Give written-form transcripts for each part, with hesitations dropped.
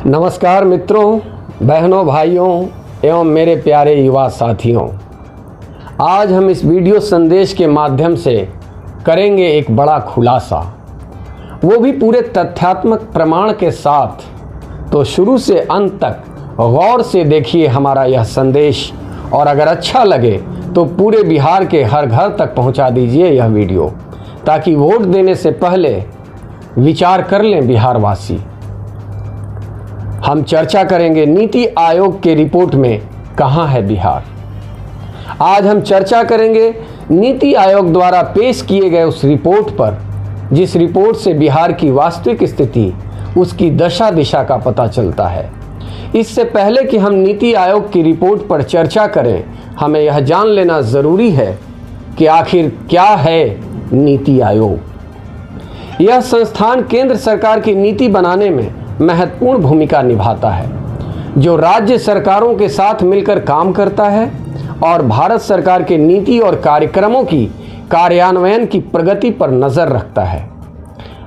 नमस्कार मित्रों, बहनों, भाइयों एवं मेरे प्यारे युवा साथियों। आज हम इस वीडियो संदेश के माध्यम से करेंगे एक बड़ा खुलासा, वो भी पूरे तथ्यात्मक प्रमाण के साथ। तो शुरू से अंत तक गौर से देखिए हमारा यह संदेश, और अगर अच्छा लगे तो पूरे बिहार के हर घर तक पहुंचा दीजिए यह वीडियो, ताकि वोट देने से पहले विचार कर लें बिहारवासी। हम चर्चा करेंगे नीति आयोग के रिपोर्ट में कहां है बिहार। आज हम चर्चा करेंगे नीति आयोग द्वारा पेश किए गए उस रिपोर्ट पर, जिस रिपोर्ट से बिहार की वास्तविक स्थिति, उसकी दशा दिशा का पता चलता है। इससे पहले कि हम नीति आयोग की रिपोर्ट पर चर्चा करें, हमें यह जान लेना जरूरी है कि आखिर क्या है नीति आयोग। यह संस्थान केंद्र सरकार की नीति बनाने में महत्वपूर्ण भूमिका निभाता है, जो राज्य सरकारों के साथ मिलकर काम करता है और भारत सरकार के नीति और कार्यक्रमों की कार्यान्वयन की प्रगति पर नजर रखता है।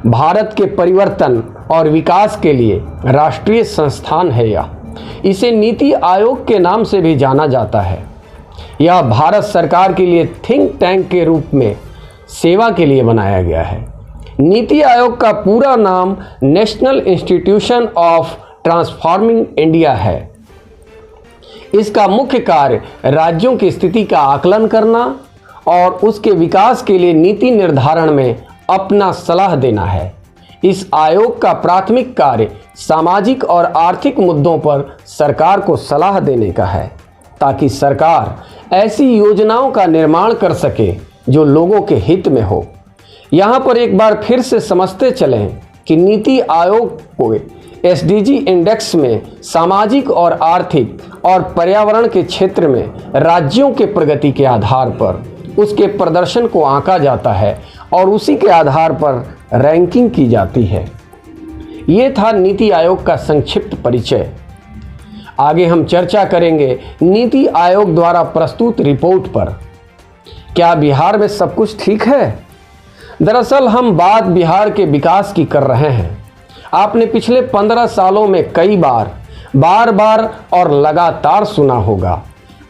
भारत के परिवर्तन और विकास के लिए राष्ट्रीय संस्थान है यह। इसे नीति आयोग के नाम से भी जाना जाता है। यह भारत सरकार के लिए थिंक टैंक के रूप में सेवा के लिए बनाया गया है। नीति आयोग का पूरा नाम national institution of transforming India है। इसका मुख्य कार्य राज्यों की स्थिति का आकलन करना और उसके विकास के लिए नीति निर्धारण में अपना सलाह देना है। इस आयोग का प्राथमिक कार्य सामाजिक और आर्थिक मुद्दों पर सरकार को सलाह देने का है, ताकि सरकार ऐसी योजनाओं का निर्माण कर सके जो लोगों के हित में हो। यहाँ पर एक बार फिर से समझते चलें कि नीति आयोग को एसडीजी इंडेक्स में सामाजिक और आर्थिक और पर्यावरण के क्षेत्र में राज्यों के प्रगति के आधार पर उसके प्रदर्शन को आंका जाता है और उसी के आधार पर रैंकिंग की जाती है। ये था नीति आयोग का संक्षिप्त परिचय। आगे हम चर्चा करेंगे नीति आयोग द्वारा प्रस्तुत रिपोर्ट पर। क्या बिहार में सब कुछ ठीक है? दरअसल हम बात बिहार के विकास की कर रहे हैं। आपने पिछले 15 सालों में कई बार और लगातार सुना होगा।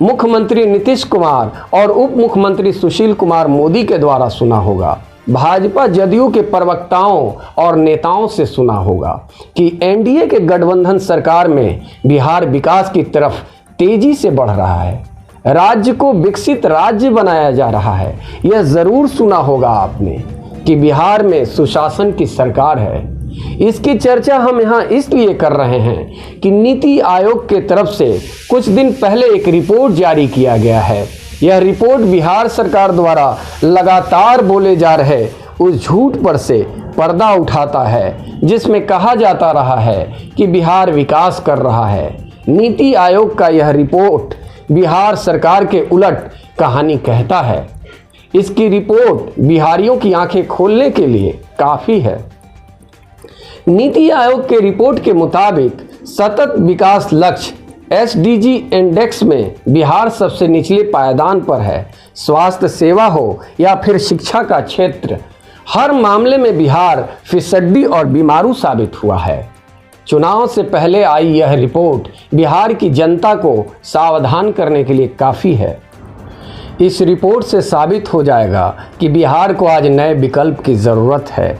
मुख्यमंत्री नीतीश कुमार और उप मुख्यमंत्री सुशील कुमार मोदी के द्वारा सुना होगा। भाजपा जदयू के प्रवक्ताओं और नेताओं से सुना होगा कि एनडीए के गठबंधन सरकार में बिहार विकास की तरफ तेजी से बढ़ रहा है, राज्य को विकसित राज्य बनाया जा रहा है। यह जरूर सुना होगा आपने कि बिहार में सुशासन की सरकार है। इसकी चर्चा हम यहाँ इसलिए कर रहे हैं कि नीति आयोग के तरफ से कुछ दिन पहले एक रिपोर्ट जारी किया गया है। यह रिपोर्ट बिहार सरकार द्वारा लगातार बोले जा रहे उस झूठ पर से पर्दा उठाता है, जिसमें कहा जाता रहा है कि बिहार विकास कर रहा है। नीति आयोग का यह रिपोर्ट बिहार सरकार के उलट कहानी कहता है। इसकी रिपोर्ट बिहारियों की आंखें खोलने के लिए काफी है। नीति आयोग के रिपोर्ट के मुताबिक सतत विकास लक्ष्य एसडीजी इंडेक्स में बिहार सबसे निचले पायदान पर है। स्वास्थ्य सेवा हो या फिर शिक्षा का क्षेत्र, हर मामले में बिहार फिसड्डी और बीमारू साबित हुआ है। चुनाव से पहले आई यह रिपोर्ट बिहार की जनता को सावधान करने के लिए काफ़ी है। इस रिपोर्ट से साबित हो जाएगा कि बिहार को आज नए विकल्प की ज़रूरत है।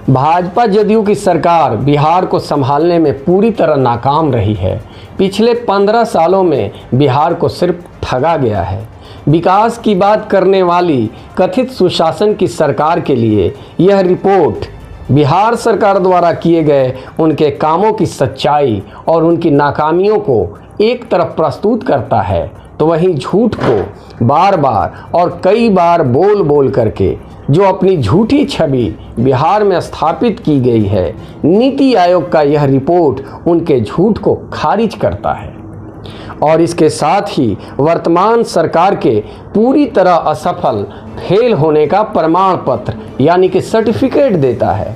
भाजपा जदयू की सरकार बिहार को संभालने में पूरी तरह नाकाम रही है। पिछले 15 सालों में बिहार को सिर्फ ठगा गया है। विकास की बात करने वाली कथित सुशासन की सरकार के लिए यह रिपोर्ट बिहार सरकार द्वारा किए गए उनके कामों की सच्चाई और उनकी नाकामियों को एक तरफ प्रस्तुत करता है, तो वहीं झूठ को बार और कई बार बोल करके जो अपनी झूठी छवि बिहार में स्थापित की गई है, नीति आयोग का यह रिपोर्ट उनके झूठ को खारिज करता है और इसके साथ ही वर्तमान सरकार के पूरी तरह असफल फेल होने का प्रमाण पत्र यानी कि सर्टिफिकेट देता है।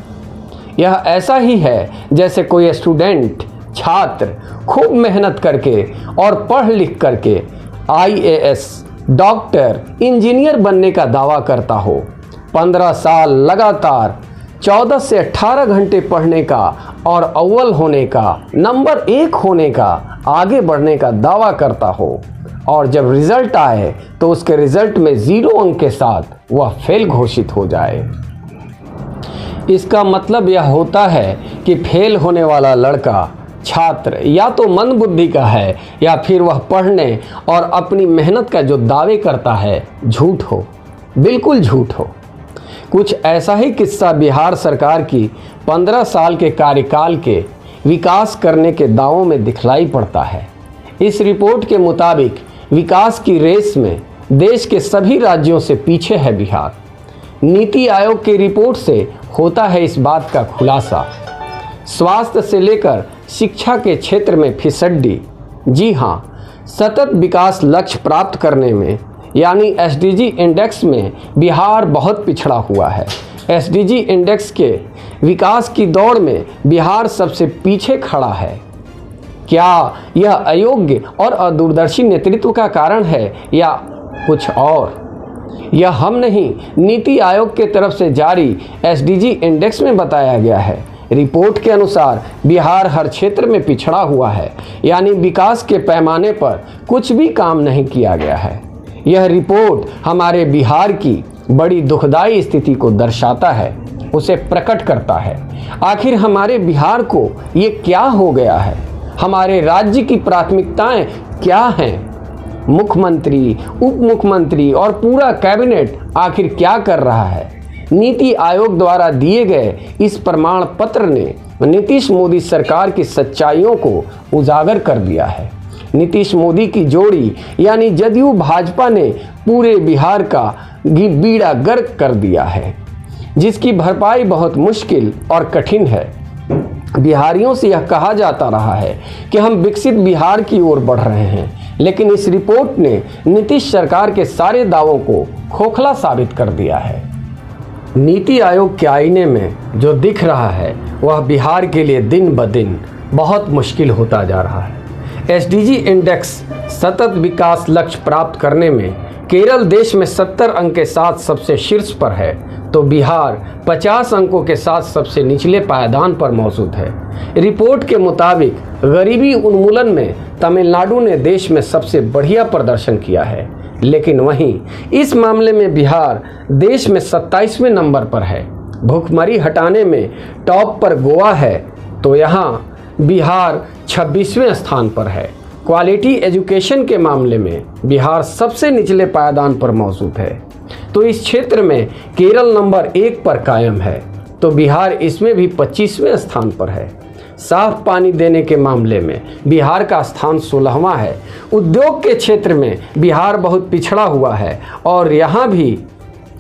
यह ऐसा ही है जैसे कोई स्टूडेंट, छात्र खूब मेहनत करके और पढ़ लिख करके आईएएस, डॉक्टर, इंजीनियर बनने का दावा करता हो। 15 साल लगातार 14 से 18 घंटे पढ़ने का और अव्वल होने का, नंबर 1 होने का, आगे बढ़ने का दावा करता हो और जब रिजल्ट आए तो उसके रिजल्ट में 0 अंक के साथ वह फेल घोषित हो जाए। इसका मतलब यह होता है कि फेल होने वाला लड़का छात्र या तो मंदबुद्धि का है या फिर वह पढ़ने और अपनी मेहनत का जो दावे करता है झूठ हो, बिल्कुल झूठ हो। कुछ ऐसा ही किस्सा बिहार सरकार की 15 साल के कार्यकाल के विकास करने के दावों में दिखलाई पड़ता है। इस रिपोर्ट के मुताबिक विकास की रेस में देश के सभी राज्यों से पीछे है बिहार। नीति आयोग की रिपोर्ट से होता है इस बात का खुलासा। स्वास्थ्य से लेकर शिक्षा के क्षेत्र में फिसड्डी। जी हाँ, सतत विकास लक्ष्य प्राप्त करने में यानी एसडीजी इंडेक्स में बिहार बहुत पिछड़ा हुआ है। एसडीजी इंडेक्स के विकास की दौड़ में बिहार सबसे पीछे खड़ा है। क्या यह अयोग्य और अदूरदर्शी नेतृत्व का कारण है या कुछ और? यह हम नहीं, नीति आयोग के तरफ से जारी एसडीजी इंडेक्स में बताया गया है। रिपोर्ट के अनुसार बिहार हर क्षेत्र में पिछड़ा हुआ है, यानी विकास के पैमाने पर कुछ भी काम नहीं किया गया है। यह रिपोर्ट हमारे बिहार की बड़ी दुखदाई स्थिति को दर्शाता है, उसे प्रकट करता है। आखिर हमारे बिहार को ये क्या हो गया है? हमारे राज्य की प्राथमिकताएं क्या हैं? मुख्यमंत्री, उप मुख्यमंत्री और पूरा कैबिनेट आखिर क्या कर रहा है? नीति आयोग द्वारा दिए गए इस प्रमाण पत्र ने नीतीश मोदी सरकार की सच्चाइयों को उजागर कर दिया है। नीतीश मोदी की जोड़ी यानी जदयू भाजपा ने पूरे बिहार का बीड़ा गर्क कर दिया है, जिसकी भरपाई बहुत मुश्किल और कठिन है। बिहारियों से यह कहा जाता रहा है कि हम विकसित बिहार की ओर बढ़ रहे हैं, लेकिन इस रिपोर्ट ने नीतीश सरकार के सारे दावों को खोखला साबित कर दिया है। नीति आयोग के आईने में जो दिख रहा है वह बिहार के लिए दिन ब दिन बहुत मुश्किल होता जा रहा है। एसडीजी इंडेक्स सतत विकास लक्ष्य प्राप्त करने में केरल देश में 70 अंक के साथ सबसे शीर्ष पर है, तो बिहार 50 अंकों के साथ सबसे निचले पायदान पर मौजूद है। रिपोर्ट के मुताबिक गरीबी उन्मूलन में तमिलनाडु ने देश में सबसे बढ़िया प्रदर्शन किया है, लेकिन वहीं इस मामले में बिहार देश में 27वें नंबर पर है। भूखमरी हटाने में टॉप पर गोवा है, तो यहाँ बिहार 26वें स्थान पर है। क्वालिटी एजुकेशन के मामले में बिहार सबसे निचले पायदान पर मौजूद है, तो इस क्षेत्र में केरल नंबर 1 पर कायम है, तो बिहार इसमें भी 25वें स्थान पर है। साफ पानी देने के मामले में बिहार का स्थान 16वां है। उद्योग के क्षेत्र में बिहार बहुत पिछड़ा हुआ है और यहाँ भी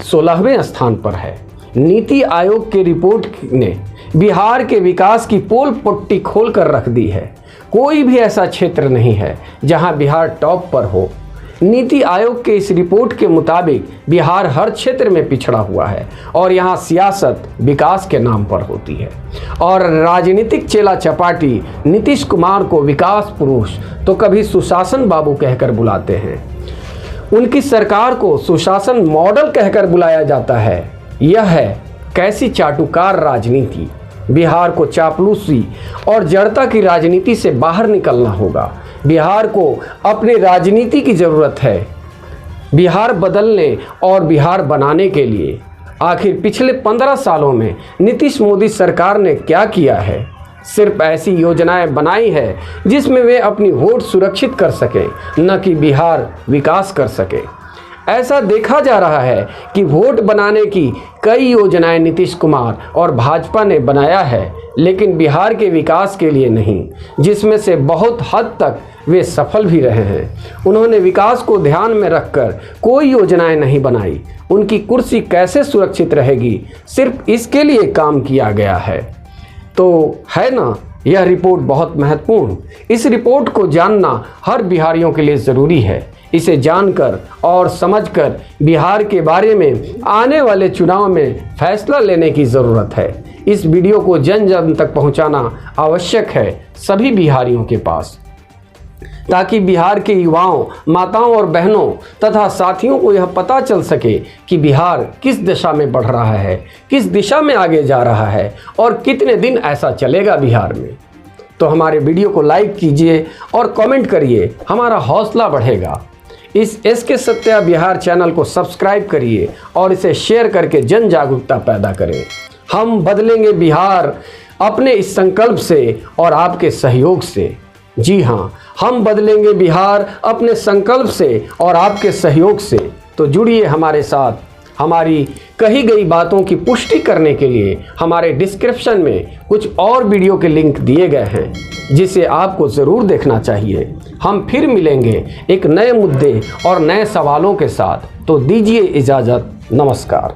16वें स्थान पर है। नीति आयोग की रिपोर्ट ने बिहार के विकास की पोल पट्टी खोल कर रख दी है। कोई भी ऐसा क्षेत्र नहीं है जहां बिहार टॉप पर हो। नीति आयोग के इस रिपोर्ट के मुताबिक बिहार हर क्षेत्र में पिछड़ा हुआ है और यहाँ सियासत विकास के नाम पर होती है और राजनीतिक चेला चपाटी नीतीश कुमार को विकास पुरुष तो कभी सुशासन बाबू कहकर बुलाते हैं। उनकी सरकार को सुशासन मॉडल कहकर बुलाया जाता है। यह है कैसी चाटुकार राजनीति। बिहार को चापलूसी और जड़ता की राजनीति से बाहर निकलना होगा। बिहार को अपनी राजनीति की ज़रूरत है, बिहार बदलने और बिहार बनाने के लिए। आखिर पिछले 15 सालों में नीतीश मोदी सरकार ने क्या किया है? सिर्फ ऐसी योजनाएं बनाई है जिसमें वे अपनी वोट सुरक्षित कर सके, न कि बिहार विकास कर सके। ऐसा देखा जा रहा है कि वोट बनाने की कई योजनाएं नीतीश कुमार और भाजपा ने बनाया है, लेकिन बिहार के विकास के लिए नहीं, जिसमें से बहुत हद तक वे सफल भी रहे हैं। उन्होंने विकास को ध्यान में रखकर कोई योजनाएं नहीं बनाई। उनकी कुर्सी कैसे सुरक्षित रहेगी, सिर्फ इसके लिए काम किया गया है। तो है ना, यह रिपोर्ट बहुत महत्वपूर्ण। इस रिपोर्ट को जानना हर बिहारियों के लिए ज़रूरी है। इसे जानकर और समझकर बिहार के बारे में आने वाले चुनाव में फैसला लेने की ज़रूरत है। इस वीडियो को जन जन तक पहुंचाना आवश्यक है सभी बिहारियों के पास। ताकि बिहार के युवाओं, माताओं और बहनों तथा साथियों को यह पता चल सके कि बिहार किस दिशा में बढ़ रहा है, किस दिशा में आगे जा रहा है और कितने दिन ऐसा चलेगा बिहार में। तो हमारे वीडियो को लाइक कीजिए और कमेंट करिए, हमारा हौसला बढ़ेगा। इस SK सत्या बिहार चैनल को सब्सक्राइब करिए और इसे शेयर करके जन जागरूकता पैदा करें। हम बदलेंगे बिहार अपने इस संकल्प से और आपके सहयोग से। जी हाँ, हम बदलेंगे बिहार अपने संकल्प से और आपके सहयोग से। तो जुड़िए हमारे साथ। हमारी कही गई बातों की पुष्टि करने के लिए हमारे डिस्क्रिप्शन में कुछ और वीडियो के लिंक दिए गए हैं, जिसे आपको ज़रूर देखना चाहिए। हम फिर मिलेंगे एक नए मुद्दे और नए सवालों के साथ। तो दीजिए इजाज़त। नमस्कार।